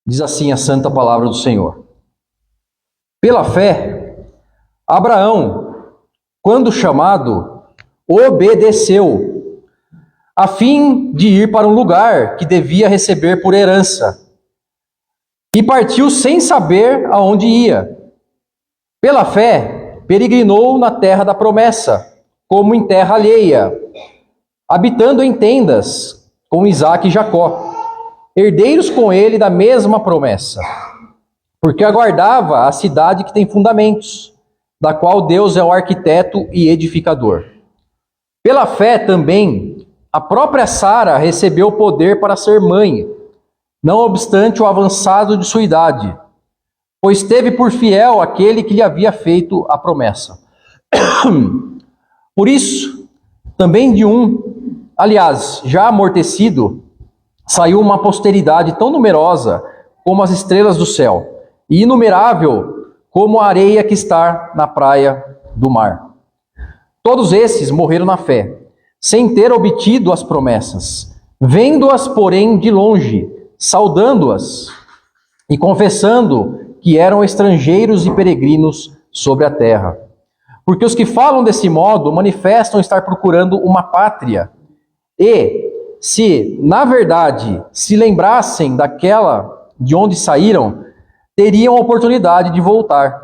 Diz assim a santa palavra do Senhor. Pela fé, Abraão, quando chamado, obedeceu, a fim de ir para um lugar que devia receber por herança, e partiu sem saber aonde ia. Pela fé, peregrinou na terra da promessa, como em terra alheia, habitando em tendas com Isaque e Jacó, herdeiros com ele da mesma promessa, porque aguardava a cidade que tem fundamentos, da qual Deus é o arquiteto e edificador. Pela fé também, a própria Sara recebeu poder para ser mãe, não obstante o avançado de sua idade, pois teve por fiel aquele que lhe havia feito a promessa. Por isso, também de um, aliás, já amortecido, saiu uma posteridade tão numerosa como as estrelas do céu, e inumerável como a areia que está na praia do mar. Todos esses morreram na fé, sem ter obtido as promessas, vendo-as, porém, de longe, saudando-as e confessando que eram estrangeiros e peregrinos sobre a terra. Porque os que falam desse modo manifestam estar procurando uma pátria. E, se, na verdade, se lembrassem daquela de onde saíram, teriam a oportunidade de voltar.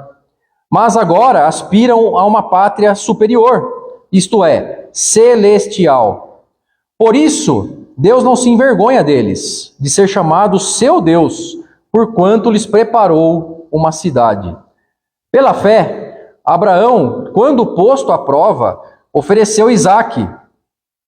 Mas agora aspiram a uma pátria superior, isto é, celestial. Por isso, Deus não se envergonha deles, de ser chamado seu Deus, porquanto lhes preparou uma cidade. Pela fé, Abraão, quando posto à prova, ofereceu Isaque.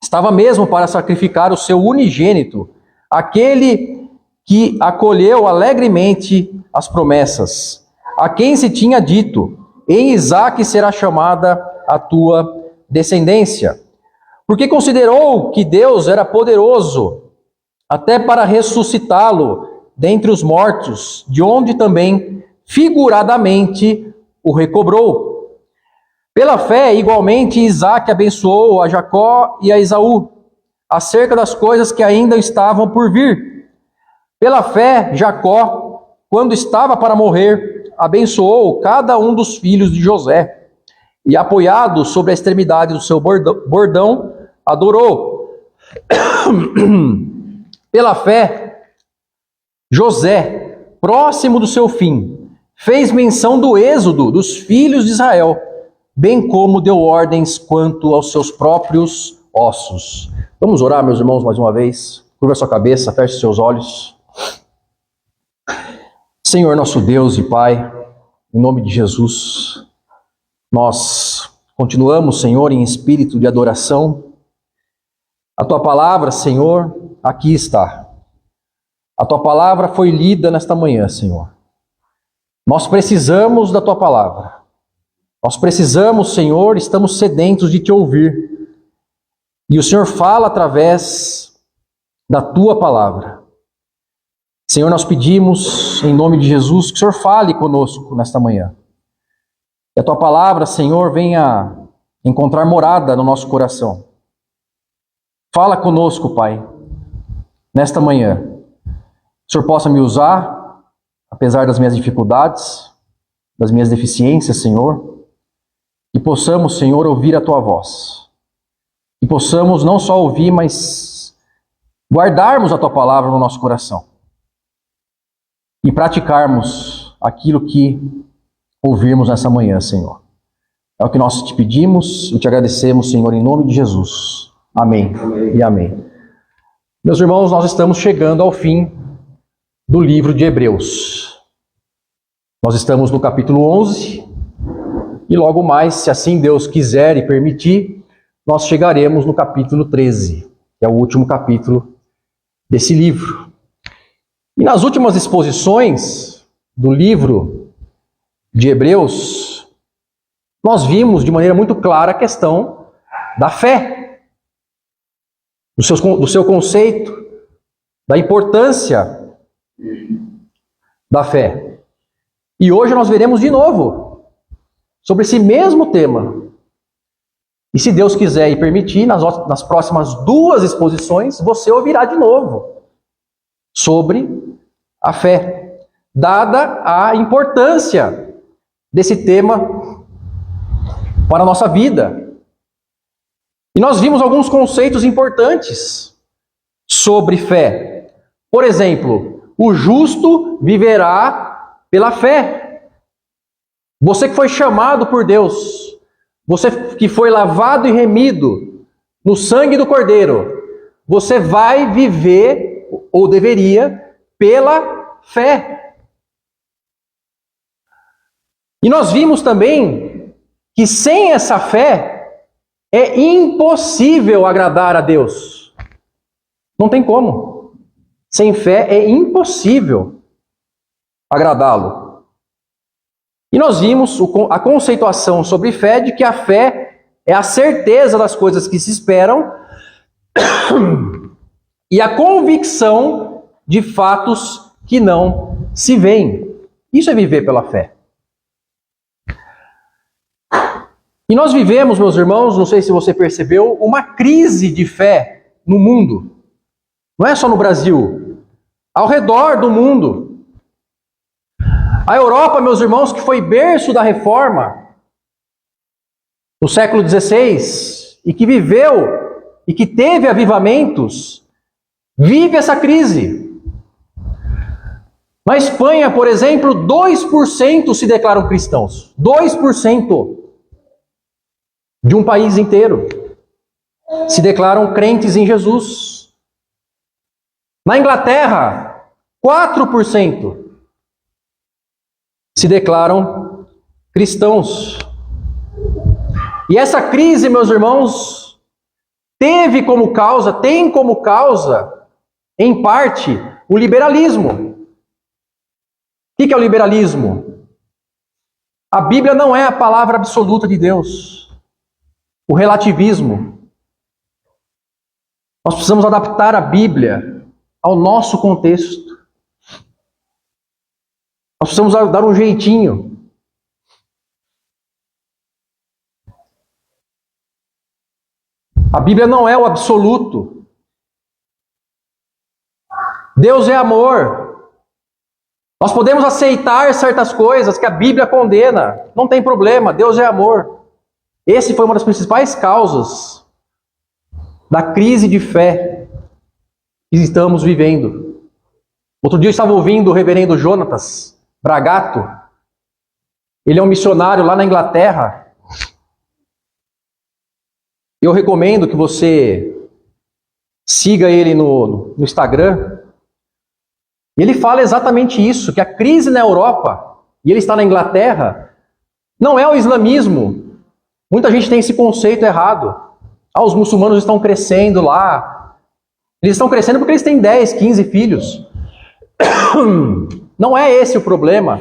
Estava mesmo para sacrificar o seu unigênito, aquele que acolheu alegremente as promessas, a quem se tinha dito: em Isaque será chamada a tua descendência. Porque considerou que Deus era poderoso até para ressuscitá-lo dentre os mortos, de onde também figuradamente o recobrou. Pela fé, igualmente, Isaque abençoou a Jacó e a Esaú, acerca das coisas que ainda estavam por vir. Pela fé, Jacó, quando estava para morrer, abençoou cada um dos filhos de José, e apoiado sobre a extremidade do seu bordão, adorou. Pela fé, José, próximo do seu fim, fez menção do êxodo dos filhos de Israel, bem como deu ordens quanto aos seus próprios ossos. Vamos orar, meus irmãos, mais uma vez. Curva sua cabeça, feche seus olhos. Senhor, nosso Deus e Pai, em nome de Jesus, nós continuamos, Senhor, em espírito de adoração. A Tua palavra, Senhor, aqui está. A Tua palavra foi lida nesta manhã, Senhor. Nós precisamos da Tua palavra. Nós precisamos, Senhor, estamos sedentos de Te ouvir. E o Senhor fala através da Tua palavra. Senhor, nós pedimos, em nome de Jesus, que o Senhor fale conosco nesta manhã. Que a Tua palavra, Senhor, venha encontrar morada no nosso coração. Fala conosco, Pai, nesta manhã. Que o Senhor possa me usar, apesar das minhas dificuldades, das minhas deficiências, Senhor. E possamos, Senhor, ouvir a Tua voz. E possamos não só ouvir, mas guardarmos a Tua palavra no nosso coração. E praticarmos aquilo que ouvirmos nessa manhã, Senhor. É o que nós te pedimos e te agradecemos, Senhor, em nome de Jesus. Amém, amém. E amém. Meus irmãos, nós estamos chegando ao fim do livro de Hebreus. Nós estamos no capítulo 11 e logo mais, se assim Deus quiser e permitir, nós chegaremos no capítulo 13, que é o último capítulo desse livro. E nas últimas exposições do livro de Hebreus, nós vimos de maneira muito clara a questão da fé, do seu conceito, da importância da fé. E hoje nós veremos de novo sobre esse mesmo tema. E se Deus quiser e permitir, nas próximas 2 exposições, você ouvirá de novo sobre a fé, dada a importância desse tema para a nossa vida. E nós vimos alguns conceitos importantes sobre fé. Por exemplo, o justo viverá pela fé. Você que foi chamado por Deus, você que foi lavado e remido no sangue do Cordeiro, você vai viver, ou deveria, pela fé. E nós vimos também que sem essa fé é impossível agradar a Deus. Não tem como. Sem fé é impossível agradá-lo. E nós vimos a conceituação sobre fé, de que a fé é a certeza das coisas que se esperam e a convicção de fatos que não se veem. Isso é viver pela fé. E nós vivemos, meus irmãos, não sei se você percebeu, uma crise de fé no mundo. Não é só no Brasil, ao redor do mundo. A Europa, meus irmãos, que foi berço da Reforma no século XVI e que viveu e que teve avivamentos, vive essa crise. Na Espanha, por exemplo, 2% se declaram cristãos. 2% de um país inteiro se declaram crentes em Jesus. Na Inglaterra, 4% se declaram cristãos. E essa crise, meus irmãos, tem como causa, em parte, o liberalismo. O que é o liberalismo? A Bíblia não é a palavra absoluta de Deus. O relativismo. Nós precisamos adaptar a Bíblia ao nosso contexto. Nós precisamos dar um jeitinho. A Bíblia não é o absoluto. Deus é amor. Nós podemos aceitar certas coisas que a Bíblia condena. Não tem problema, Deus é amor. Esse foi uma das principais causas da crise de fé que estamos vivendo. Outro dia eu estava ouvindo o reverendo Jonatas Bragato. Ele é um missionário lá na Inglaterra. Eu recomendo que você siga ele no Instagram. E ele fala exatamente isso, que a crise na Europa, e ele está na Inglaterra, não é o islamismo. Muita gente tem esse conceito errado. Os muçulmanos estão crescendo lá. Eles estão crescendo porque eles têm 10, 15 filhos. Não é esse o problema.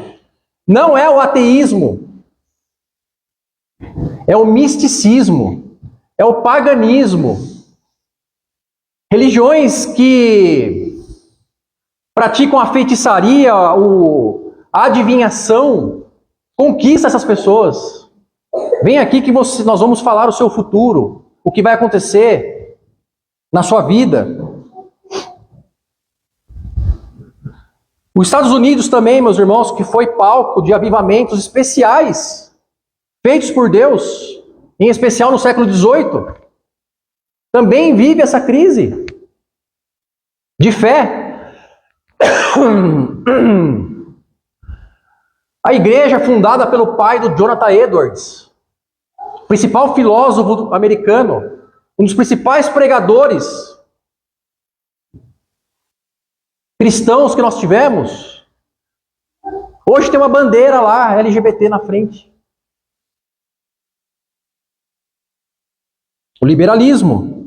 Não é o ateísmo. É o misticismo. É o paganismo. Religiões que praticam a feitiçaria, a adivinhação, conquista essas pessoas. Vem aqui que nós vamos falar o seu futuro, o que vai acontecer na sua vida. Os Estados Unidos também, meus irmãos, que foi palco de avivamentos especiais, feitos por Deus, em especial no século XVIII, também vive essa crise de fé. A igreja fundada pelo pai do Jonathan Edwards, principal filósofo americano, um dos principais pregadores cristãos que nós tivemos, hoje tem uma bandeira lá, LGBT na frente. O liberalismo.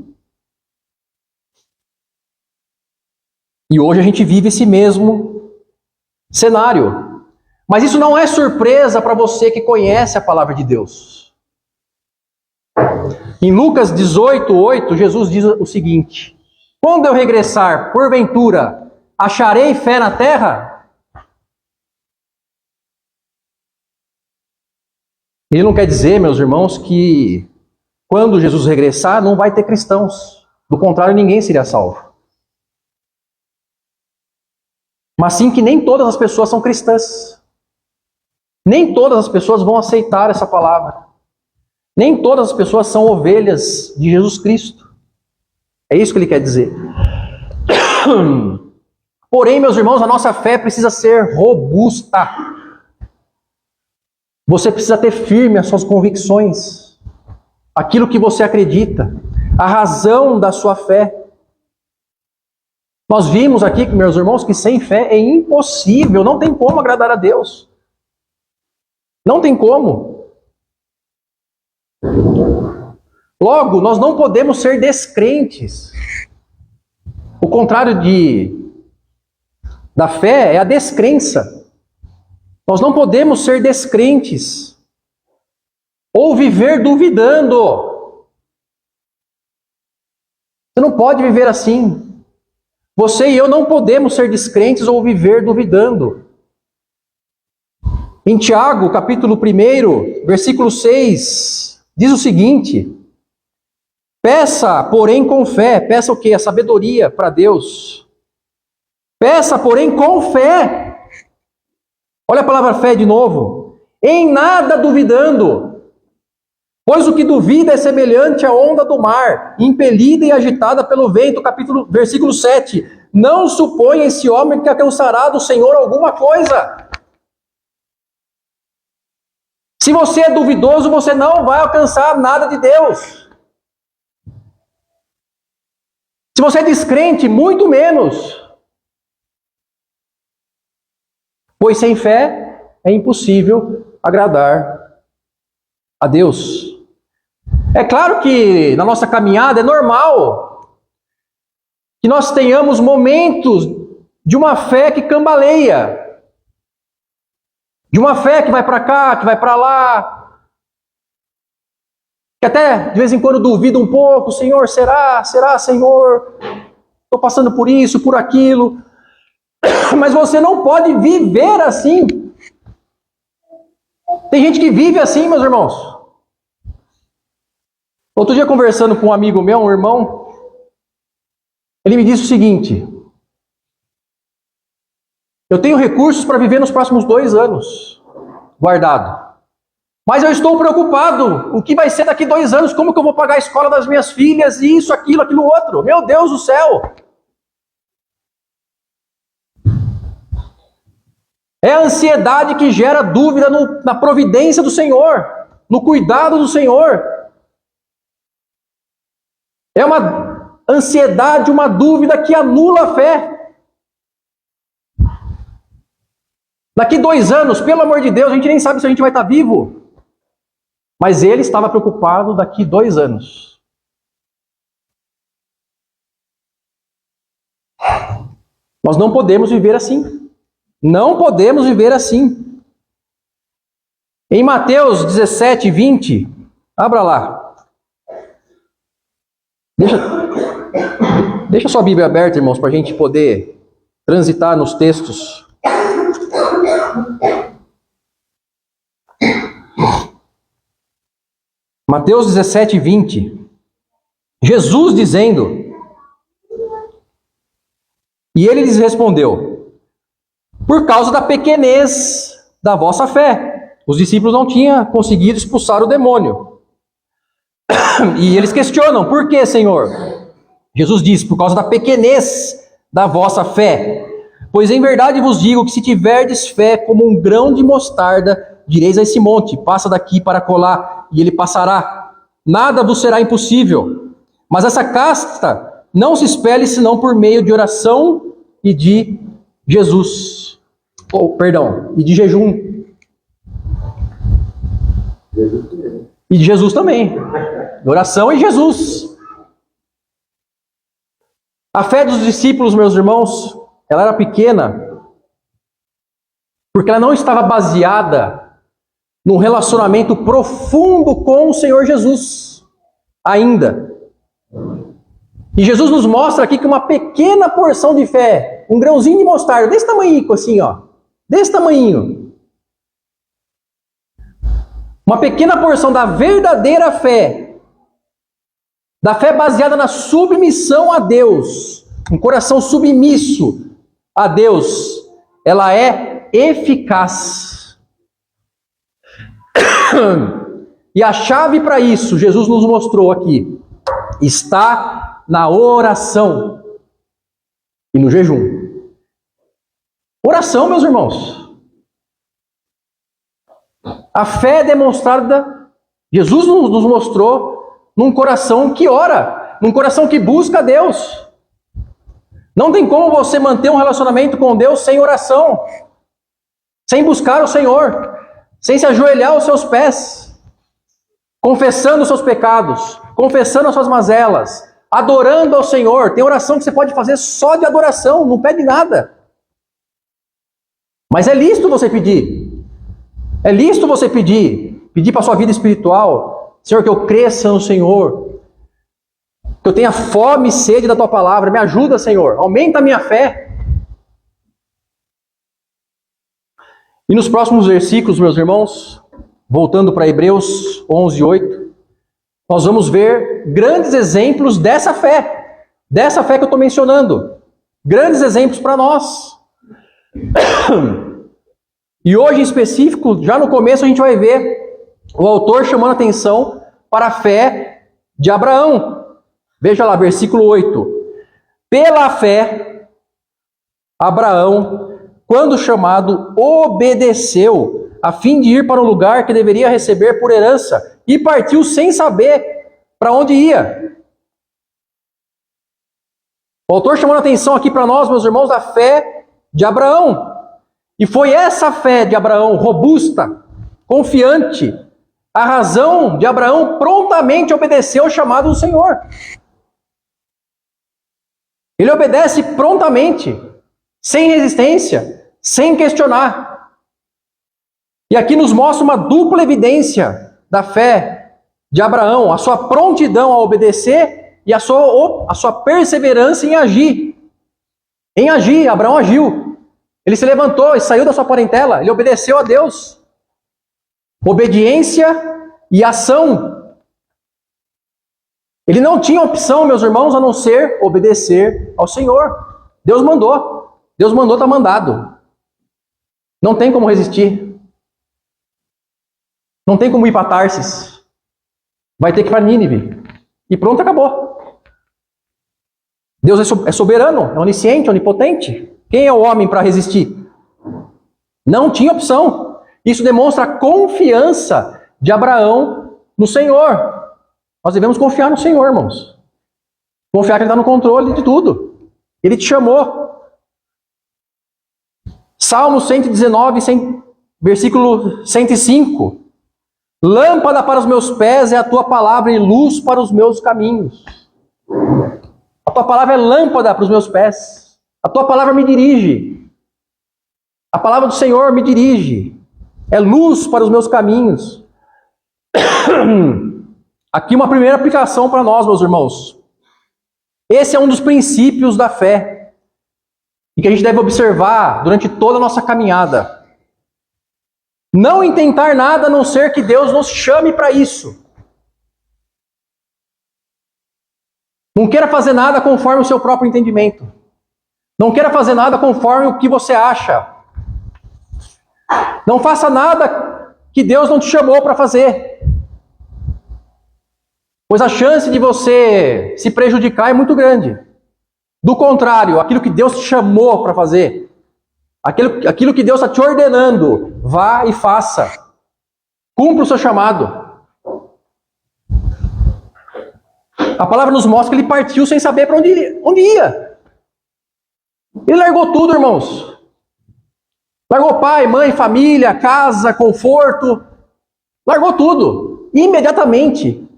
E hoje a gente vive esse mesmo cenário. Mas isso não é surpresa para você que conhece a palavra de Deus. Em Lucas 18:8, Jesus diz o seguinte: quando eu regressar, porventura, acharei fé na terra? Ele não quer dizer, meus irmãos, que quando Jesus regressar não vai ter cristãos. Do contrário, ninguém seria salvo. Mas sim que nem todas as pessoas são cristãs. Nem todas as pessoas vão aceitar essa palavra. Nem todas as pessoas são ovelhas de Jesus Cristo. É isso que ele quer dizer. Porém, meus irmãos, a nossa fé precisa ser robusta. Você precisa ter firme as suas convicções, aquilo que você acredita, a razão da sua fé. Nós vimos aqui, meus irmãos, que sem fé é impossível, não tem como agradar a Deus. Não tem como. Logo, nós não podemos ser descrentes. O contrário da fé é a descrença. Nós não podemos ser descrentes ou viver duvidando. Você não pode viver assim. Você e eu não podemos ser descrentes ou viver duvidando. Em Tiago, capítulo 1, versículo 6, diz o seguinte: peça, porém, com fé. Peça o quê? A sabedoria para Deus. Peça, porém, com fé. Olha a palavra fé de novo. Em nada duvidando. Pois o que duvida é semelhante à onda do mar, impelida e agitada pelo vento. Versículo 7. Não suponha esse homem que alcançará do Senhor alguma coisa. Se você é duvidoso, você não vai alcançar nada de Deus. Se você é descrente, muito menos. Pois sem fé é impossível agradar a Deus. É claro que na nossa caminhada é normal que nós tenhamos momentos de uma fé que cambaleia. De uma fé que vai para cá, que vai para lá. Que até de vez em quando duvida um pouco. Senhor, será? Será, Senhor? Estou passando por isso, por aquilo. Mas você não pode viver assim. Tem gente que vive assim, meus irmãos. Outro dia, conversando com um amigo meu, um irmão, ele me disse o seguinte: eu tenho recursos para viver nos próximos 2 anos, guardado. Mas eu estou preocupado. O que vai ser daqui 2 anos? Como que eu vou pagar a escola das minhas filhas? Isso, aquilo outro. Meu Deus do céu! É a ansiedade que gera dúvida na providência do Senhor, no cuidado do Senhor. É uma ansiedade, uma dúvida que anula a fé. Daqui 2 anos, pelo amor de Deus, a gente nem sabe se a gente vai estar vivo. Mas ele estava preocupado daqui 2 anos. Nós não podemos viver assim. Não podemos viver assim. Em Mateus 17, 20, abra lá. Deixa sua Bíblia aberta, irmãos, para a gente poder transitar nos textos. Mateus 17, 20. Jesus dizendo: e ele lhes respondeu: por causa da pequenez da vossa fé. Os discípulos não tinham conseguido expulsar o demônio. E eles questionam: por que, Senhor? Jesus diz: por causa da pequenez da vossa fé. Pois em verdade vos digo que se tiverdes fé como um grão de mostarda, direis a esse monte: passa daqui para colar, e ele passará. Nada vos será impossível. Mas essa casta não se espelhe senão por meio de oração e de Jesus. E de jejum. E de Jesus também. Oração e Jesus. A fé dos discípulos, meus irmãos, ela era pequena porque ela não estava baseada num relacionamento profundo com o Senhor Jesus ainda. E Jesus nos mostra aqui que uma pequena porção de fé, um grãozinho de mostarda, desse tamanho assim, ó, desse tamanho, Uma pequena porção da verdadeira fé, da fé baseada na submissão a Deus, um coração submisso a Deus, ela é eficaz. E a chave para isso, Jesus nos mostrou aqui, está na oração e no jejum. Oração, meus irmãos. A fé é demonstrada, Jesus nos mostrou, num coração que ora, num coração que busca a Deus. Não tem como você manter um relacionamento com Deus sem oração, sem buscar o Senhor, sem se ajoelhar aos seus pés, confessando os seus pecados, confessando as suas mazelas, adorando ao Senhor. Tem oração que você pode fazer só de adoração, não pede nada. Mas é lícito você pedir. É lícito você pedir para a sua vida espiritual, Senhor, que eu cresça no Senhor, que eu tenha fome e sede da Tua palavra, me ajuda, Senhor, aumenta a minha fé. E nos próximos versículos, meus irmãos, voltando para Hebreus 11:8, nós vamos ver grandes exemplos dessa fé que eu estou mencionando, grandes exemplos para nós. E hoje em específico, já no começo a gente vai ver o autor chamando atenção para a fé de Abraão. Veja lá, versículo 8. Pela fé, Abraão, quando chamado, obedeceu, a fim de ir para um lugar que deveria receber por herança, e partiu sem saber para onde ia. O autor chamando atenção aqui para nós, meus irmãos, da fé de Abraão. E foi essa fé de Abraão, robusta, confiante, a razão de Abraão prontamente obedecer ao chamado do Senhor. Ele obedece prontamente, sem resistência, sem questionar. E aqui nos mostra uma dupla evidência da fé de Abraão, a sua prontidão a obedecer e a sua perseverança em agir. Em agir, Abraão agiu. Ele se levantou e saiu da sua parentela, ele obedeceu a Deus. Obediência e ação. Ele não tinha opção, meus irmãos, a não ser obedecer ao Senhor. Deus mandou. Deus mandou, está mandado. Não tem como resistir. Não tem como ir para Tarsis. Vai ter que ir para Nínive. E pronto, acabou. Deus é soberano, é onisciente, onipotente. Quem é o homem para resistir? Não tinha opção. Isso demonstra a confiança de Abraão no Senhor. Nós devemos confiar no Senhor, irmãos. Confiar que Ele está no controle de tudo. Ele te chamou. Salmo 119, versículo 105. Lâmpada para os meus pés é a tua palavra e luz para os meus caminhos. A tua palavra é lâmpada para os meus pés. A tua palavra me dirige. A palavra do Senhor me dirige. É luz para os meus caminhos. Aqui uma primeira aplicação para nós, meus irmãos. Esse é um dos princípios da fé. E que a gente deve observar durante toda a nossa caminhada. Não intentar nada a não ser que Deus nos chame para isso. Não queira fazer nada conforme o seu próprio entendimento. Não queira fazer nada conforme o que você acha. Não faça nada que Deus não te chamou para fazer. Pois a chance de você se prejudicar é muito grande. Do contrário, aquilo que Deus te chamou para fazer, aquilo que Deus está te ordenando, vá e faça. Cumpra o seu chamado. A palavra nos mostra que ele partiu sem saber para onde ia. Ele largou tudo, irmãos. Largou pai, mãe, família, casa, conforto. Largou tudo. Imediatamente.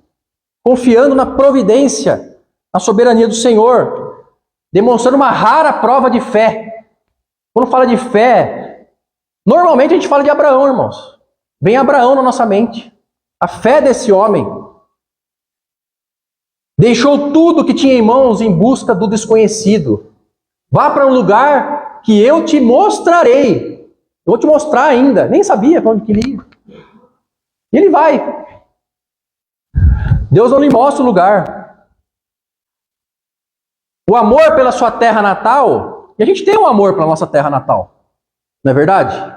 Confiando na providência, na soberania do Senhor. Demonstrando uma rara prova de fé. Quando fala de fé, normalmente a gente fala de Abraão, irmãos. Vem Abraão na nossa mente. A fé desse homem. Deixou tudo que tinha em mãos em busca do desconhecido. Vá para um lugar que eu te mostrarei. Eu vou te mostrar ainda. Nem sabia para onde queria ir. E ele vai. Deus não lhe mostra o lugar. O amor pela sua terra natal, e a gente tem um amor pela nossa terra natal, não é verdade?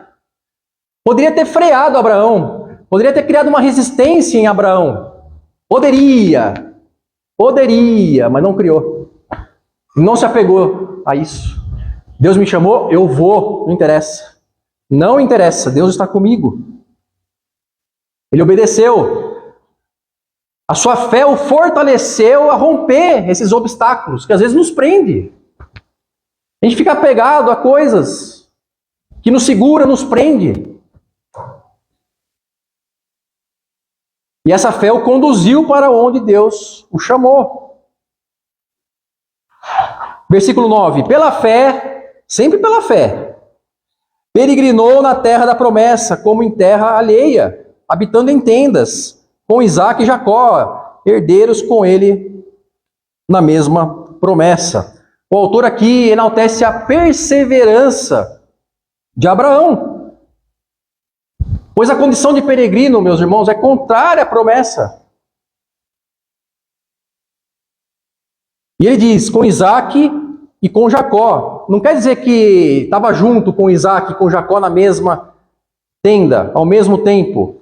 Poderia ter freado Abraão, poderia ter criado uma resistência em Abraão. Poderia, mas não criou. Não se apegou a isso. Deus me chamou, eu vou, não interessa. Não interessa, Deus está comigo. Ele obedeceu. A sua fé o fortaleceu a romper esses obstáculos que às vezes nos prende. A gente fica apegado a coisas que nos segura, nos prende. E essa fé o conduziu para onde Deus o chamou. Versículo 9. Pela fé, sempre pela fé, peregrinou na terra da promessa, como em terra alheia, habitando em tendas, com Isaac e Jacó, herdeiros com ele na mesma promessa. O autor aqui enaltece a perseverança de Abraão. Pois a condição de peregrino, meus irmãos, é contrária à promessa. E ele diz, com Isaac e com Jacó. Não quer dizer que estava junto com Isaac e com Jacó na mesma tenda, ao mesmo tempo.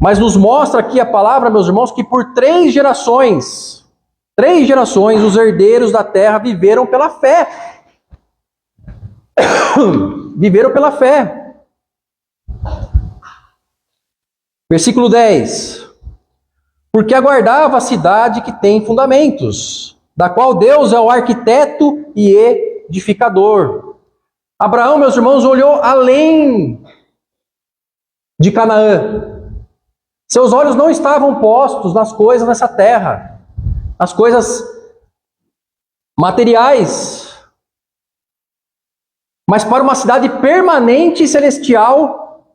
Mas nos mostra aqui a palavra, meus irmãos, que por 3 gerações, os herdeiros da terra viveram pela fé. Viveram pela fé. Versículo 10. Porque aguardava a cidade que tem fundamentos, da qual Deus é o arquiteto e edificador. Abraão, meus irmãos, olhou além de Canaã. Seus olhos não estavam postos nas coisas dessa terra, nas coisas materiais, mas para uma cidade permanente e celestial,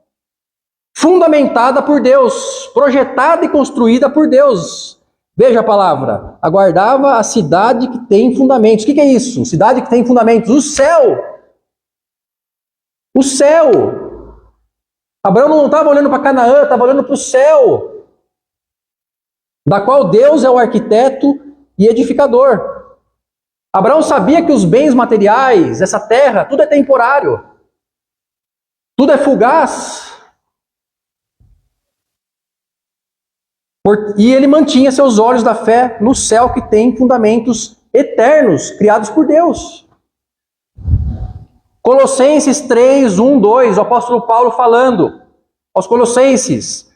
fundamentada por Deus, projetada e construída por Deus. Veja a palavra, aguardava a cidade que tem fundamentos. O que é isso? Cidade que tem fundamentos, o céu. O céu. Abraão não estava olhando para Canaã, estava olhando para o céu, da qual Deus é o arquiteto e edificador. Abraão sabia que os bens materiais, essa terra, tudo é temporário, tudo é fugaz. E ele mantinha seus olhos da fé no céu que tem fundamentos eternos, criados por Deus. Colossenses 3, 1, 2, o apóstolo Paulo falando aos Colossenses: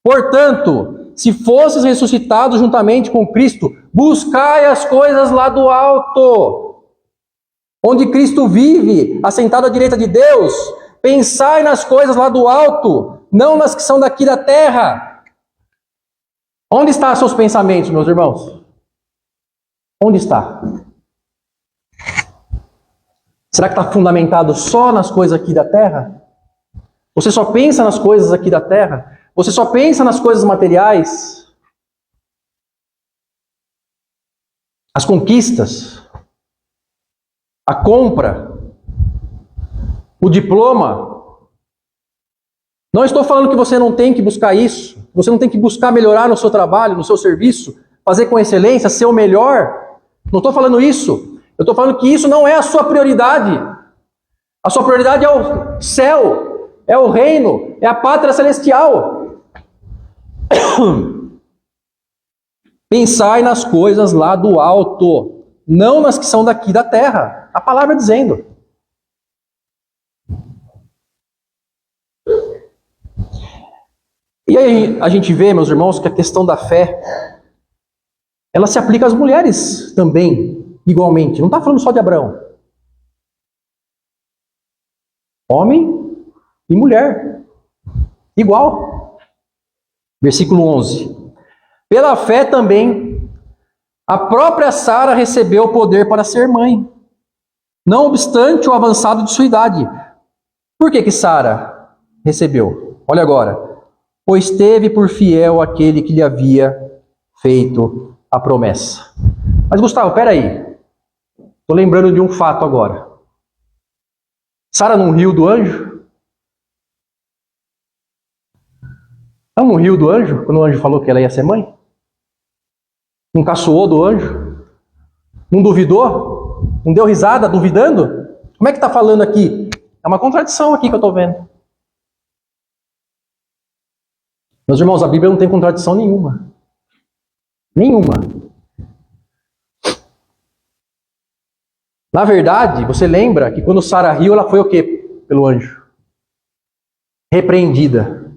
portanto, se fosses ressuscitados juntamente com Cristo, buscai as coisas lá do alto, onde Cristo vive, assentado à direita de Deus. Pensai nas coisas lá do alto, não nas que são daqui da terra. Onde estão os seus pensamentos, meus irmãos? Onde está? Será que está fundamentado só nas coisas aqui da terra? Você só pensa nas coisas aqui da terra? Você só pensa nas coisas materiais? As conquistas? A compra? O diploma? Não estou falando que você não tem que buscar isso. Você não tem que buscar melhorar no seu trabalho, no seu serviço, fazer com excelência, ser o melhor. Não estou falando isso. Eu estou falando que isso não é a sua prioridade. A sua prioridade é o céu, é o reino, é a pátria celestial. Pensai nas coisas lá do alto, não nas que são daqui da terra. A palavra dizendo. E aí a gente vê, meus irmãos, que a questão da fé, ela se aplica às mulheres também, igualmente. Não está falando só de Abraão. Homem e mulher. Igual. Versículo 11. Pela fé também, a própria Sara recebeu o poder para ser mãe, não obstante o avançado de sua idade. Por que Sara recebeu? Olha agora. Pois teve por fiel aquele que lhe havia feito a promessa. Mas Gustavo, peraí. Estou lembrando de um fato agora. Sara não riu do anjo? Não riu do anjo, quando o anjo falou que ela ia ser mãe? Não caçoou do anjo? Não duvidou? Não deu risada duvidando? Como é que está falando aqui? É uma contradição aqui que eu estou vendo. Meus irmãos, a Bíblia não tem contradição nenhuma. Nenhuma. Na verdade, você lembra que quando Sara riu, ela foi o quê pelo anjo? Repreendida.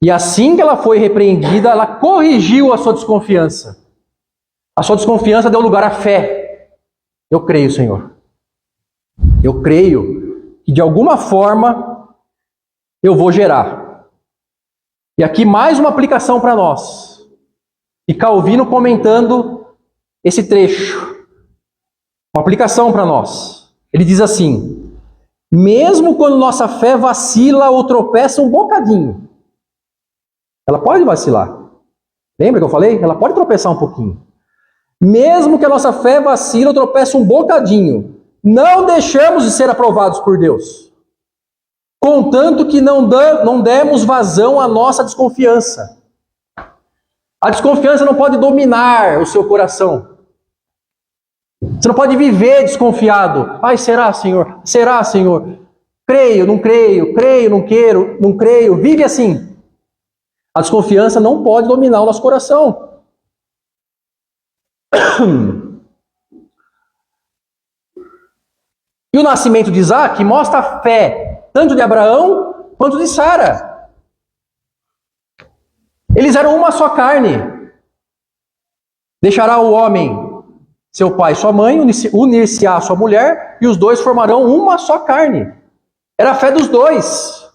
E assim que ela foi repreendida, ela corrigiu a sua desconfiança. A sua desconfiança deu lugar à fé. Eu creio, Senhor. Eu creio que de alguma forma eu vou gerar. E aqui mais uma aplicação para nós. E Calvino comentando esse trecho. Uma aplicação para nós. Ele diz assim: mesmo quando nossa fé vacila ou tropeça um bocadinho, ela pode vacilar. Lembra que eu falei? Ela pode tropeçar um pouquinho. Mesmo que a nossa fé vacile ou tropece um bocadinho, não deixamos de ser aprovados por Deus. Contanto que não demos vazão à nossa desconfiança. A desconfiança não pode dominar o seu coração. Você não pode viver desconfiado. Ai, será, Senhor? Será, Senhor? Creio, não creio, creio, não quero, não creio. Vive assim. A desconfiança não pode dominar o nosso coração. E o nascimento de Isaac mostra a fé, tanto de Abraão quanto de Sara. Eles eram uma só carne. Deixará o homem, seu pai e sua mãe, unir-se à sua mulher, e os dois formarão uma só carne. Era a fé dos dois.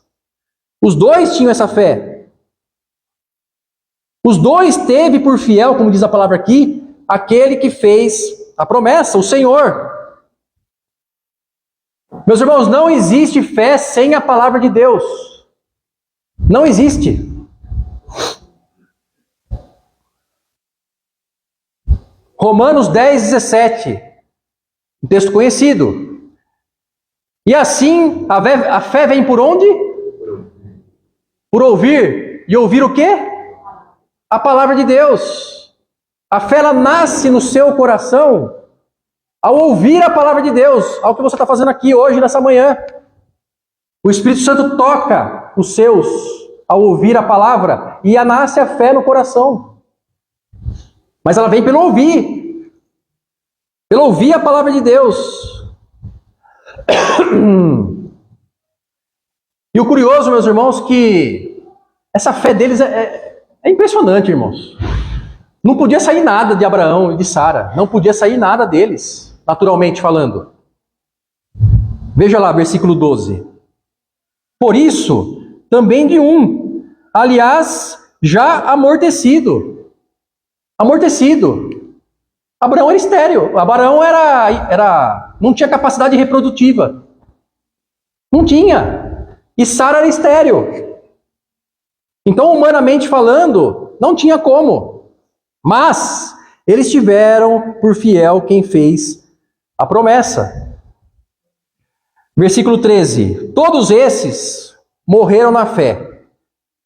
Os dois tinham essa fé. Os dois teve por fiel, como diz a palavra aqui, aquele que fez a promessa, o Senhor. Meus irmãos, não existe fé sem a palavra de Deus. Não existe. Romanos 10, 17. Um texto conhecido. E assim, a fé vem por onde? Por ouvir. E ouvir o quê? A palavra de Deus. A fé, ela nasce no seu coração ao ouvir a palavra de Deus, ao que você está fazendo aqui hoje, nessa manhã. O Espírito Santo toca os seus ao ouvir a palavra e nasce a fé no coração. Mas ela vem pelo ouvir. Pelo ouvir a palavra de Deus. E o curioso, meus irmãos, que essa fé deles é impressionante, irmãos. Não podia sair nada de Abraão e de Sara. Não podia sair nada deles, naturalmente falando. Veja lá, versículo 12. Por isso, também de um, aliás, já amortecido. Amortecido. Abraão era estéril. Abraão não tinha capacidade reprodutiva. Não tinha. E Sara era estéril. Então, humanamente falando, não tinha como. Mas eles tiveram por fiel quem fez a promessa. Versículo 13. Todos esses morreram na fé,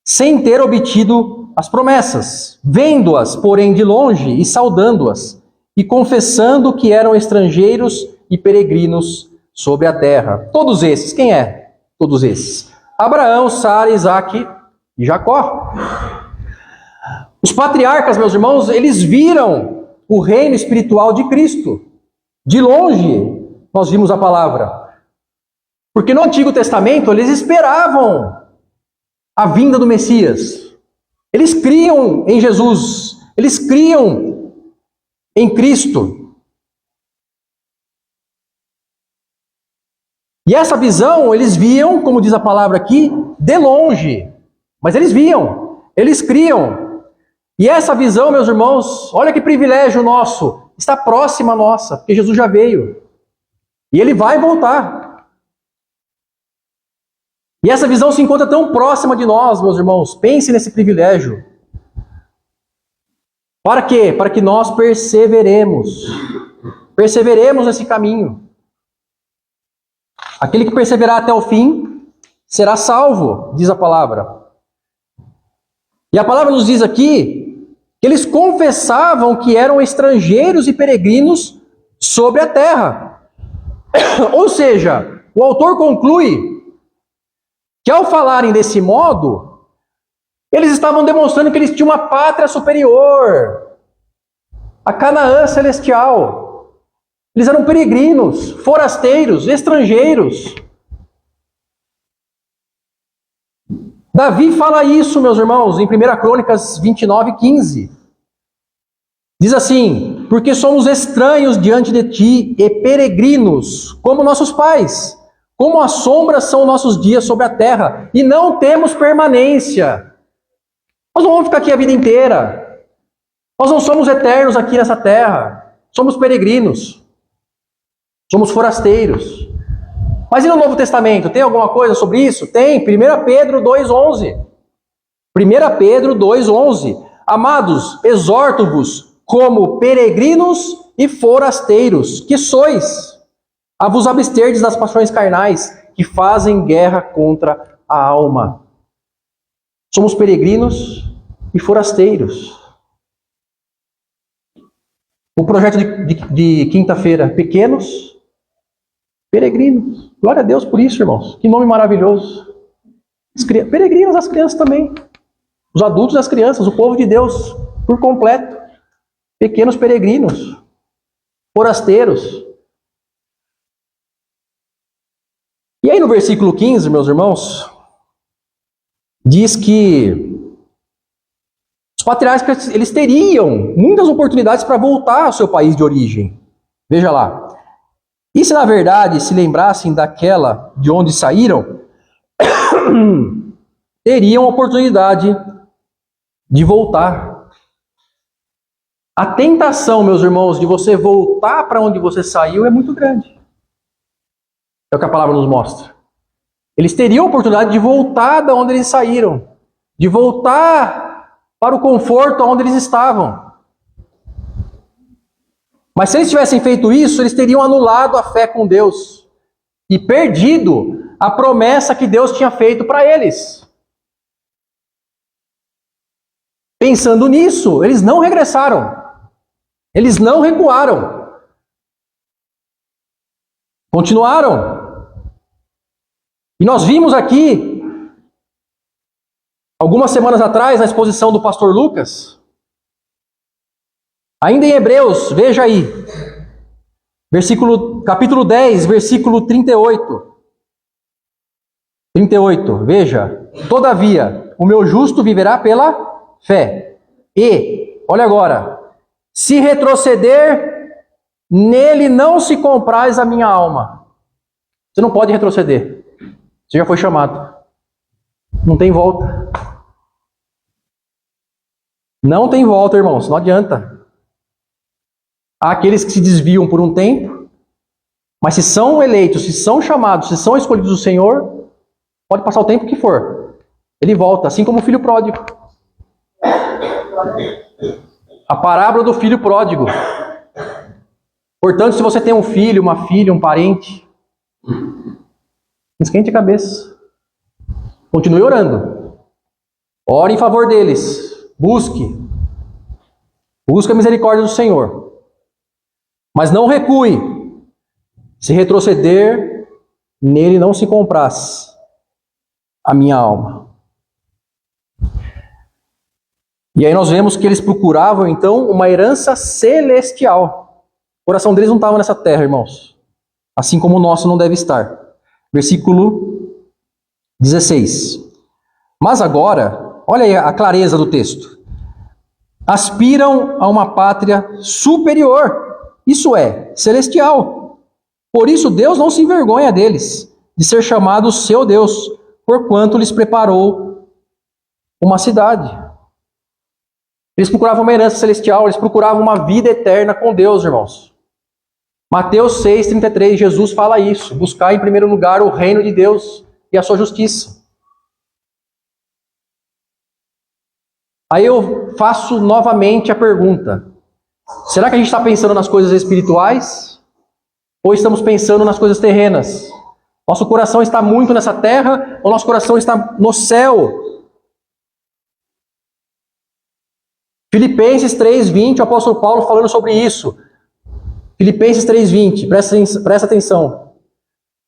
sem ter obtido as promessas, vendo-as, porém, de longe e saudando-as, e confessando que eram estrangeiros e peregrinos sobre a terra. Todos esses, quem é? Todos esses. Abraão, Sara, Isaque e Jacó. Os patriarcas, meus irmãos, eles viram o reino espiritual de Cristo. De longe, nós vimos a palavra. Porque no Antigo Testamento, eles esperavam a vinda do Messias. Eles criam em Jesus. Eles criam em Cristo. E essa visão, eles viam, como diz a palavra aqui, de longe. Mas eles viam, eles criam. E essa visão, meus irmãos, olha que privilégio nosso, está próxima a nossa, porque Jesus já veio. E ele vai voltar. E essa visão se encontra tão próxima de nós, meus irmãos. Pense nesse privilégio. Para quê? Para que nós perseveremos. Perseveremos nesse caminho. Aquele que perseverar até o fim será salvo, diz a palavra. E a palavra nos diz aqui que eles confessavam que eram estrangeiros e peregrinos sobre a terra. Ou seja, o autor conclui que ao falarem desse modo, eles estavam demonstrando que eles tinham uma pátria superior, a Canaã celestial. Eles eram peregrinos, forasteiros, estrangeiros. Davi fala isso, meus irmãos, em 1 Crônicas 29:15. Diz assim: porque somos estranhos diante de ti e peregrinos, como nossos pais, como as sombras são nossos dias sobre a terra, e não temos permanência. Nós não vamos ficar aqui a vida inteira. Nós não somos eternos aqui nessa terra. Somos peregrinos. Somos forasteiros. Mas e no Novo Testamento? Tem alguma coisa sobre isso? Tem. 1 Pedro 2,11. 1 Pedro 2,11. Amados, exorto-vos como peregrinos e forasteiros, que sois, a vos absterdes das paixões carnais, que fazem guerra contra a alma. Somos peregrinos e forasteiros. O projeto de quinta-feira, pequenos, peregrinos. Glória a Deus por isso, irmãos. Que nome maravilhoso. Peregrinos, as crianças também. Os adultos e as crianças, o povo de Deus, por completo. Pequenos peregrinos, forasteiros. E aí no versículo 15, meus irmãos, diz que os patriarcas, eles teriam muitas oportunidades para voltar ao seu país de origem. Veja lá. E se na verdade se lembrassem daquela de onde saíram, teriam a oportunidade de voltar. A tentação, meus irmãos, de você voltar para onde você saiu é muito grande. É o que a palavra nos mostra. Eles teriam a oportunidade de voltar de onde eles saíram, de voltar para o conforto onde eles estavam. Mas se eles tivessem feito isso, eles teriam anulado a fé com Deus e perdido a promessa que Deus tinha feito para eles. Pensando nisso, eles não regressaram. Eles não recuaram. Continuaram. E nós vimos aqui, algumas semanas atrás, na exposição do pastor Lucas, ainda em Hebreus, veja aí, capítulo 10, versículo 38. 38, veja. Todavia, o meu justo viverá pela fé. E, olha agora, se retroceder, nele não se compraz a minha alma. Você não pode retroceder. Você já foi chamado. Não tem volta. Não tem volta, irmãos. Não adianta. Há aqueles que se desviam por um tempo, mas se são eleitos, se são chamados, se são escolhidos do Senhor, pode passar o tempo que for. Ele volta, assim como o filho pródigo. A parábola do filho pródigo. Portanto, se você tem um filho, uma filha, um parente, esquente a cabeça. Continue orando. Ore em favor deles. Busque. Busque a misericórdia do Senhor. Mas não recue. Se retroceder, nele não se compraz a minha alma. E aí nós vemos que eles procuravam, então, uma herança celestial. O coração deles não estava nessa terra, irmãos. Assim como o nosso não deve estar. Versículo 16. Mas agora, olha aí a clareza do texto. Aspiram a uma pátria superior. Isso é, celestial. Por isso Deus não se envergonha deles, de ser chamado seu Deus, porquanto lhes preparou uma cidade. Eles procuravam uma herança celestial, eles procuravam uma vida eterna com Deus, irmãos. Mateus 6,33, Jesus fala isso. Buscar em primeiro lugar o reino de Deus e a sua justiça. Aí eu faço novamente a pergunta. Será que a gente está pensando nas coisas espirituais? Ou estamos pensando nas coisas terrenas? Nosso coração está muito nessa terra ou nosso coração está no céu? Filipenses 3:20, o apóstolo Paulo falando sobre isso. Filipenses 3:20, presta atenção.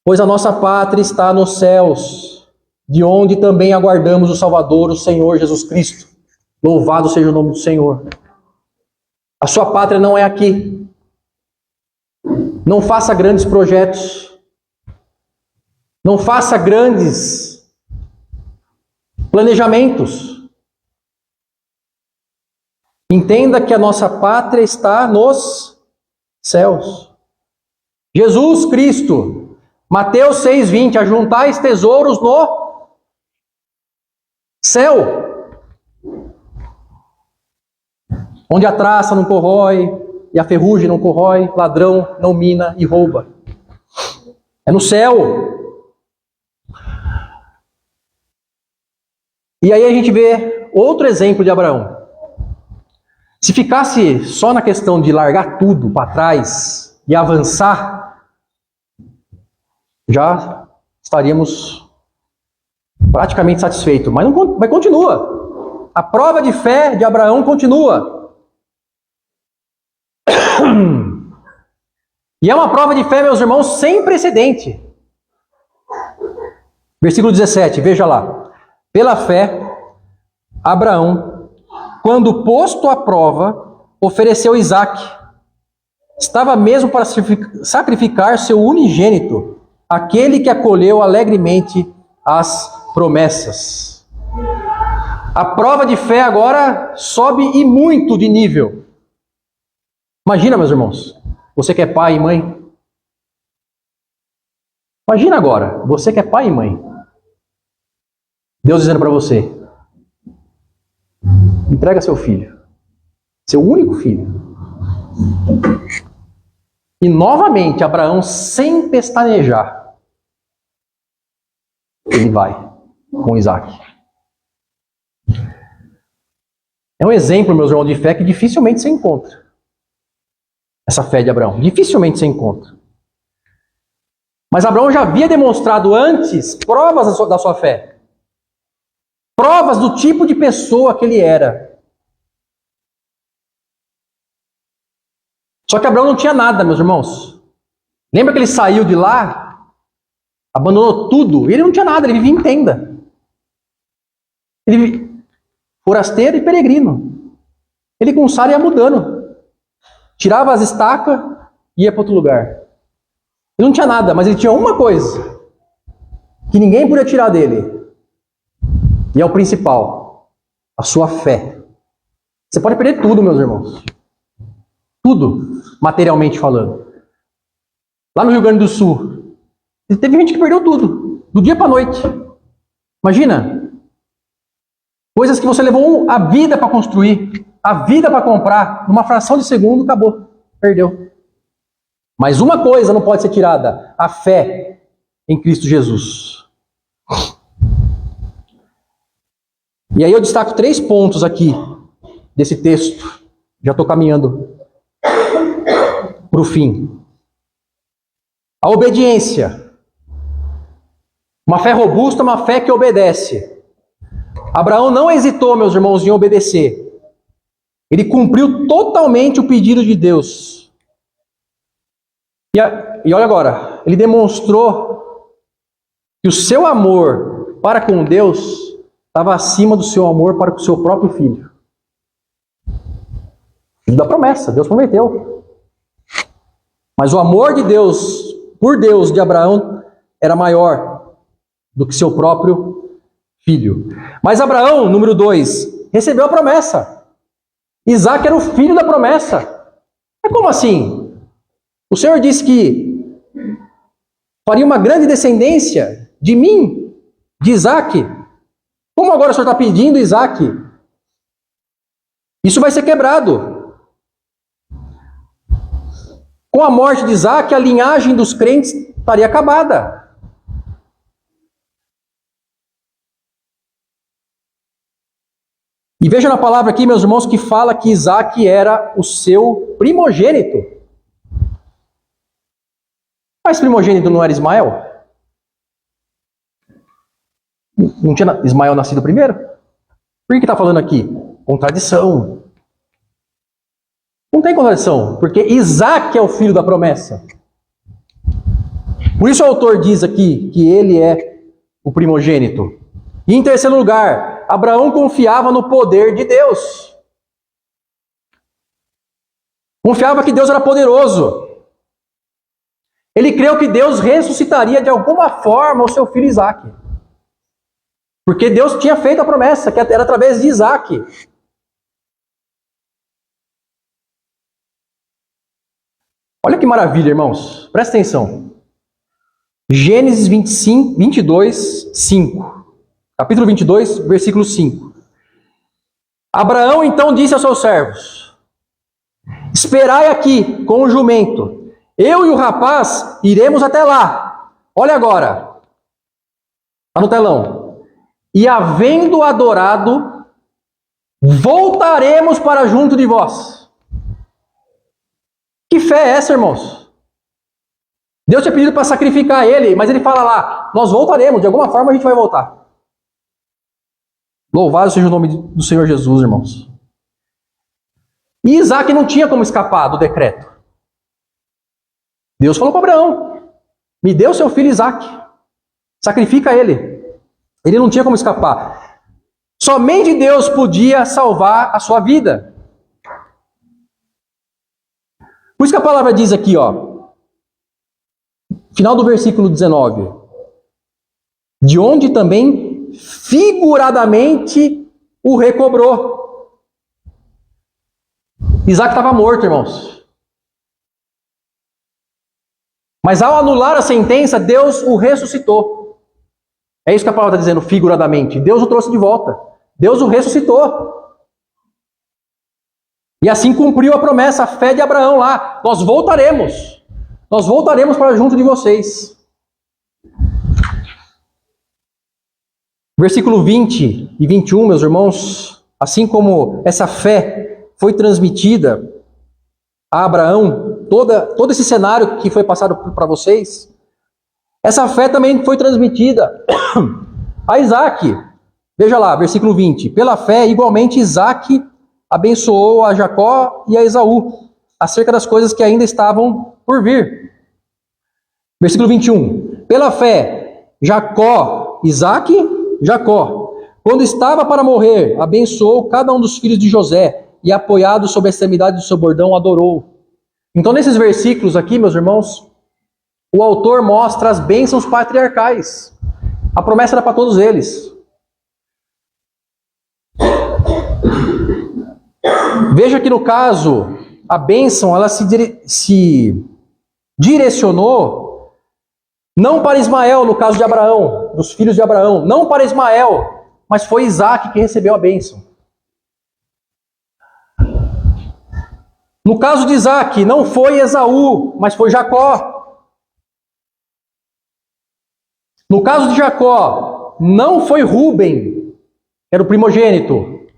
Pois a nossa pátria está nos céus, de onde também aguardamos o Salvador, o Senhor Jesus Cristo. Louvado seja o nome do Senhor. A sua pátria não é aqui. Não faça grandes projetos. Não faça grandes planejamentos. Entenda que a nossa pátria está nos céus. Jesus Cristo, Mateus 6:20, ajuntais tesouros no céu, onde a traça não corrói e a ferrugem não corrói, ladrão não mina e rouba. É no céu. E aí a gente vê outro exemplo de Abraão. Se ficasse só na questão de largar tudo para trás e avançar, já estaríamos praticamente satisfeitos. Mas continua. A prova de fé de Abraão continua. E é uma prova de fé, meus irmãos, sem precedente. Versículo 17, veja lá. Pela fé, Abraão, quando posto à prova, ofereceu Isaque. Estava mesmo para sacrificar seu unigênito, aquele que acolheu alegremente as promessas. A prova de fé agora sobe e muito de nível. Imagina, meus irmãos, você que é pai e mãe. Imagina agora, você que é pai e mãe. Deus dizendo para você: entrega seu filho, seu único filho. E novamente, Abraão, sem pestanejar, ele vai com Isaque. É um exemplo, meus irmãos, de fé que dificilmente se encontra. Essa fé de Abraão, dificilmente se encontra. Mas Abraão já havia demonstrado antes provas da sua fé. Provas do tipo de pessoa que ele era. Só que Abraão não tinha nada, meus irmãos. Lembra que ele saiu de lá, abandonou tudo, e ele não tinha nada, ele vivia em tenda. Ele vivia forasteiro e peregrino. Ele com o sara ia mudando. Tirava as estacas e ia para outro lugar. Ele não tinha nada, mas ele tinha uma coisa que ninguém podia tirar dele. E é o principal: a sua fé. Você pode perder tudo, meus irmãos. Tudo, materialmente falando. Lá no Rio Grande do Sul, teve gente que perdeu tudo, do dia para a noite. Imagina. Coisas que você levou a vida para construir, a vida para comprar, numa fração de segundo, acabou, perdeu. Mas uma coisa não pode ser tirada: a fé em Cristo Jesus. E aí eu destaco 3 pontos aqui desse texto. Já estou caminhando para o fim. A obediência. Uma fé robusta, uma fé que obedece. Abraão não hesitou, meus irmãos, em obedecer. Ele cumpriu totalmente o pedido de Deus. E olha agora, ele demonstrou que o seu amor para com Deus estava acima do seu amor para com o seu próprio filho. Filho da promessa, Deus prometeu. Mas o amor de Deus, por Deus, de Abraão, era maior do que seu próprio filho. Mas Abraão, número 2, recebeu a promessa. Isaque era o filho da promessa. Mas como assim? O Senhor disse que faria uma grande descendência de mim, de Isaque. Como agora o Senhor está pedindo Isaque? Isso vai ser quebrado. Com a morte de Isaque, a linhagem dos crentes estaria acabada. E veja na palavra aqui, meus irmãos, que fala que Isaque era o seu primogênito. Mas primogênito não era Ismael? Não tinha Ismael nascido primeiro? Por que está falando aqui? Contradição. Não tem contradição, porque Isaac é o filho da promessa. Por isso o autor diz aqui que ele é o primogênito. E em terceiro lugar, Abraão confiava no poder de Deus. Confiava que Deus era poderoso. Ele creu que Deus ressuscitaria de alguma forma o seu filho Isaac. Porque Deus tinha feito a promessa, que era através de Isaac. Olha que maravilha, irmãos. Presta atenção. Gênesis 22, 5. Capítulo 22, versículo 5. Abraão então disse aos seus servos: esperai aqui com o jumento. Eu e o rapaz iremos até lá. Olha agora. Está no telão. E havendo adorado, voltaremos para junto de vós. Que fé é essa, irmãos? Deus tinha pedido para sacrificar ele, mas ele fala lá, nós voltaremos, de alguma forma a gente vai voltar. Louvado seja o nome do Senhor Jesus, irmãos. E Isaac não tinha como escapar do decreto. Deus falou para Abraão, me dê o seu filho Isaac, sacrifica ele. Ele não tinha como escapar. Somente Deus podia salvar a sua vida. Por isso que a palavra diz aqui, final do versículo 19. De onde também figuradamente o recobrou. Isaac estava morto, irmãos. Mas ao anular a sentença, Deus o ressuscitou. É isso que a palavra está dizendo, figuradamente. Deus o trouxe de volta. Deus o ressuscitou. E assim cumpriu a promessa, a fé de Abraão lá. Nós voltaremos. Nós voltaremos para junto de vocês. Versículo 20 e 21, meus irmãos. Assim como essa fé foi transmitida a Abraão, todo esse cenário que foi passado para vocês, essa fé também foi transmitida a Isaac. Veja lá, versículo 20. Pela fé, igualmente, Isaac abençoou a Jacó e a Esaú, acerca das coisas que ainda estavam por vir. Versículo 21. Pela fé, Jacó, quando estava para morrer, abençoou cada um dos filhos de José, e apoiado sobre a extremidade do seu bordão, adorou. Então, nesses versículos aqui, meus irmãos, o autor mostra as bênçãos patriarcais. A promessa era para todos eles. Veja que no caso, a bênção ela se direcionou não para Ismael, no caso de Abraão, dos filhos de Abraão, não para Ismael, mas foi Isaac que recebeu a bênção. No caso de Isaac, não foi Esaú, mas foi Jacó. No caso de Jacó, não foi Rúben, que era o primogênito,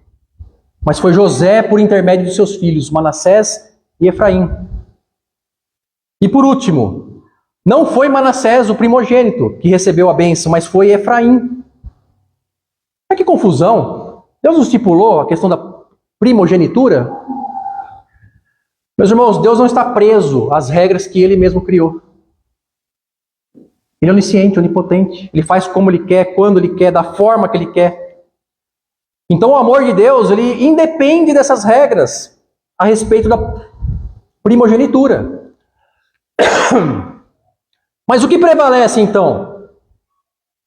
mas foi José por intermédio de seus filhos, Manassés e Efraim. E por último, não foi Manassés o primogênito que recebeu a bênção, mas foi Efraim. Olha que confusão. Deus não estipulou a questão da primogenitura? Meus irmãos, Deus não está preso às regras que Ele mesmo criou. Ele é onisciente, onipotente. Ele faz como Ele quer, quando Ele quer, da forma que Ele quer. Então o amor de Deus, ele independe dessas regras a respeito da primogenitura. Mas o que prevalece então?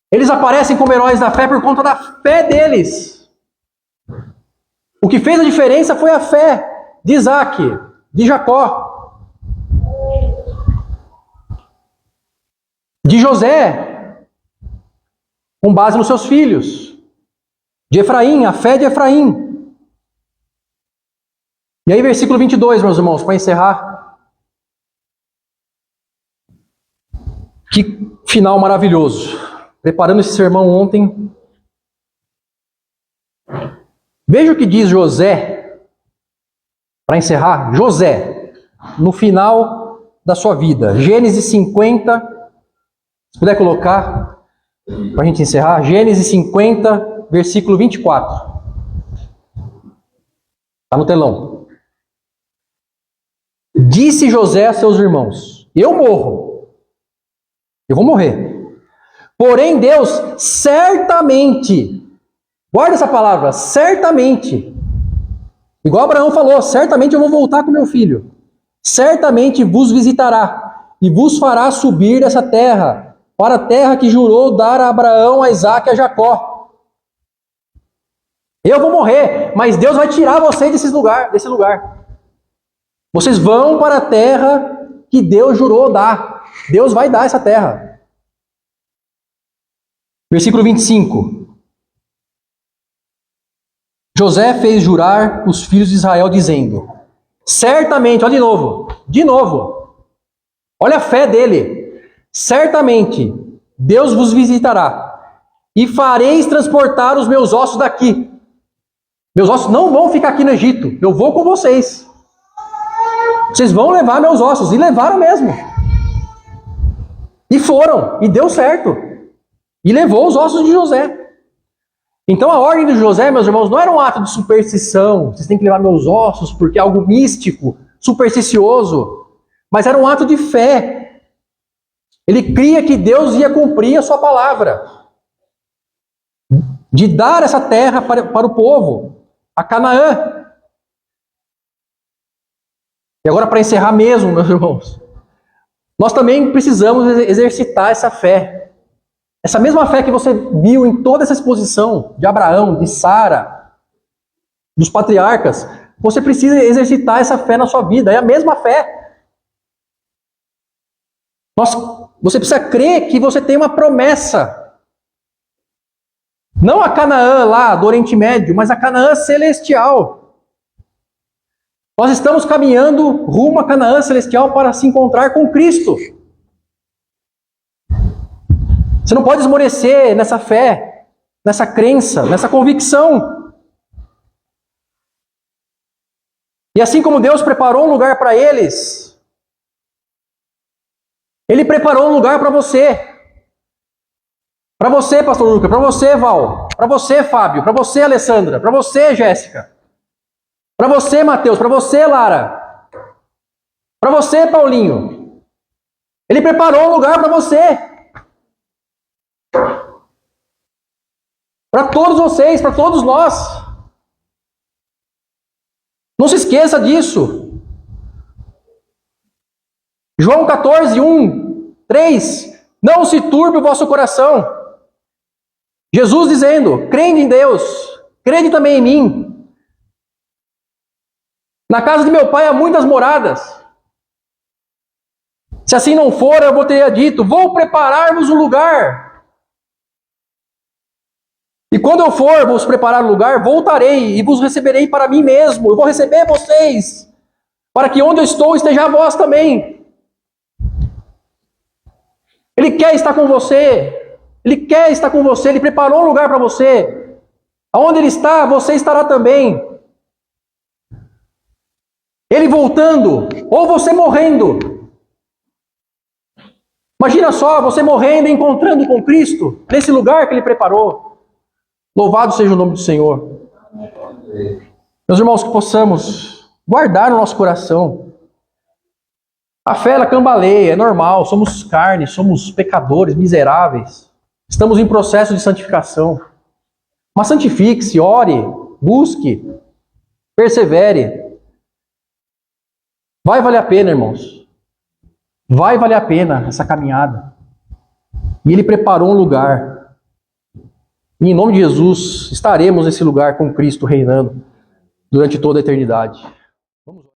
Eles aparecem como heróis da fé por conta da fé deles. O que fez a diferença foi a fé de Isaac, de Jacó, de José, com base nos seus filhos. De Efraim, a fé de Efraim. E aí, versículo 22, meus irmãos, para encerrar. Que final maravilhoso. Preparando esse sermão ontem. Veja o que diz José, para encerrar. José, no final da sua vida. Gênesis 50, se puder colocar, para a gente encerrar. Gênesis 50, versículo 24. Está no telão. Disse José a seus irmãos: eu morro. Eu vou morrer. Porém, Deus certamente, guarda essa palavra, certamente, igual Abraão falou, certamente eu vou voltar com meu filho. Certamente vos visitará e vos fará subir dessa terra, para a terra que jurou dar a Abraão, a Isaque e a Jacó. Eu vou morrer, mas Deus vai tirar vocês desse lugar. Vocês vão para a terra que Deus jurou dar. Deus vai dar essa terra. Versículo 25. José fez jurar os filhos de Israel, dizendo: certamente, olha de novo, olha a fé dele. Certamente, Deus vos visitará, e fareis transportar os meus ossos daqui. Meus ossos não vão ficar aqui no Egito, eu vou com vocês. Vocês vão levar meus ossos, e levaram mesmo. E foram, e deu certo. E levou os ossos de José. Então a ordem de José, meus irmãos, não era um ato de superstição. Vocês têm que levar meus ossos porque é algo místico, supersticioso. Mas era um ato de fé. Ele cria que Deus ia cumprir a sua palavra. De dar essa terra para o povo, a Canaã. E agora, para encerrar mesmo, meus irmãos, nós também precisamos exercitar essa fé. Essa mesma fé que você viu em toda essa exposição de Abraão, de Sara, dos patriarcas, você precisa exercitar essa fé na sua vida. É a mesma fé. Você precisa crer que você tem uma promessa. Não a Canaã lá do Oriente Médio, mas a Canaã celestial. Nós estamos caminhando rumo à Canaã celestial para se encontrar com Cristo. Você não pode esmorecer nessa fé, nessa crença, nessa convicção. E assim como Deus preparou um lugar para eles, Ele preparou um lugar para você. Para você, pastor Lucas, para você, Val, para você, Fábio, para você, Alessandra, para você, Jéssica, para você, Mateus, para você, Lara, para você, Paulinho. Ele preparou um lugar para você. Para todos vocês, para todos nós. Não se esqueça disso. João 14, 1, 3. Não se turbe o vosso coração. Jesus dizendo: crede em Deus, crede também em mim. Na casa de meu pai há muitas moradas. Se assim não for, eu vou teria dito: vou preparar-vos um lugar. E quando eu for vos preparar um lugar, voltarei e vos receberei para mim mesmo. Eu vou receber vocês, para que onde eu estou esteja vós também. Ele quer estar com você. Ele quer estar com você. Ele preparou um lugar para você. Aonde Ele está, você estará também. Ele voltando, ou você morrendo. Imagina só, você morrendo e encontrando com Cristo, nesse lugar que Ele preparou. Louvado seja o nome do Senhor. Meus irmãos, que possamos guardar no nosso coração. A fé, ela cambaleia, é normal, somos carne, somos pecadores, miseráveis. Estamos em processo de santificação. Mas santifique-se, ore, busque, persevere. Vai valer a pena, irmãos. Vai valer a pena essa caminhada. E Ele preparou um lugar. E em nome de Jesus, estaremos nesse lugar com Cristo reinando durante toda a eternidade. Vamos lá.